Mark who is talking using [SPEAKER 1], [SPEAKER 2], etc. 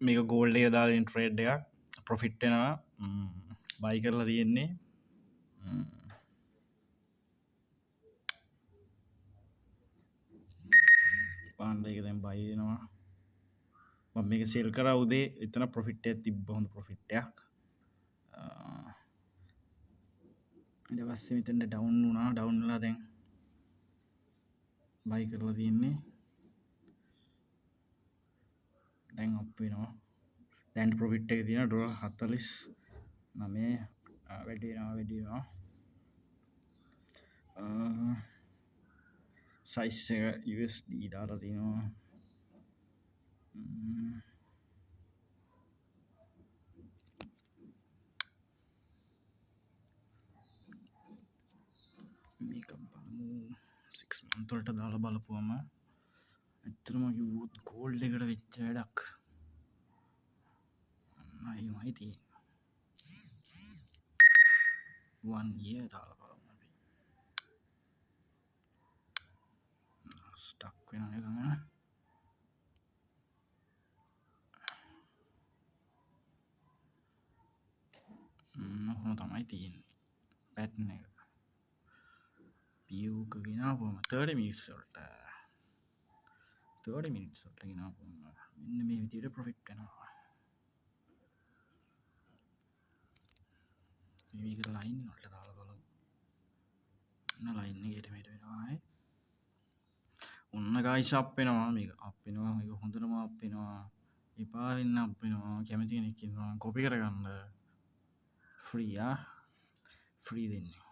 [SPEAKER 1] මේක ගෝල්ඩ එක දාලින් ට්‍රේඩ් එකක් ප්‍රොෆිට්ටෙනවා බයි කරලා තියෙන්නේ පාන්ඩ එක දැන් බයිනවා මේක සෙල් කර උදේ එතන ප්‍රොෆිට්ය තිබ්බ හොඳ ප්‍රොෆිට්ටයක් ඉට පස්සේ මෙතෙන්ට ඩවුන් වුණා ඩවන්ලා දැන් බයි කරලා තියන්නේ දැන් අප්වෙනවා දැන්ට ප්‍රොෆිට් එක තියෙන ඩොල 49 වැඩිනවා සයිස් එක USD දාලා තිනවා මේක බලමු 6 month වලට දාලා බලපුවම ඇත්තටම කිව්වොත් ගෝල්ඩ් එකට වෙච්ච වැඩක් අයිමයි තියෙන්නේ 1 year දාලා බලමු අපි ස්ටක් වෙන එක ගන්න හොම තමයි තියෙන්නේ පැට්න එක පියවක ගෙනාපුම 30 මිනිස් වලට 30 මිනිස් වලට ගෙනාපුම මෙන්න මේ විදිහට ප්‍රොෆිට් වෙනවා මේක ලයින් වලට දාලා බලමු ඔන්න ලයින් එකට මෙහෙට වෙනවා ඔන්න ගයිස් අප් වෙනවා මේක අප් වෙනවා මේක හොඳටම අප් වෙනවා එපා වෙන්න අප් වෙනවා කැමති කෙනෙක් ඉන්නවා කොපි කරගන්න ෆ්‍රී ෆ්‍රී දෙන්නේ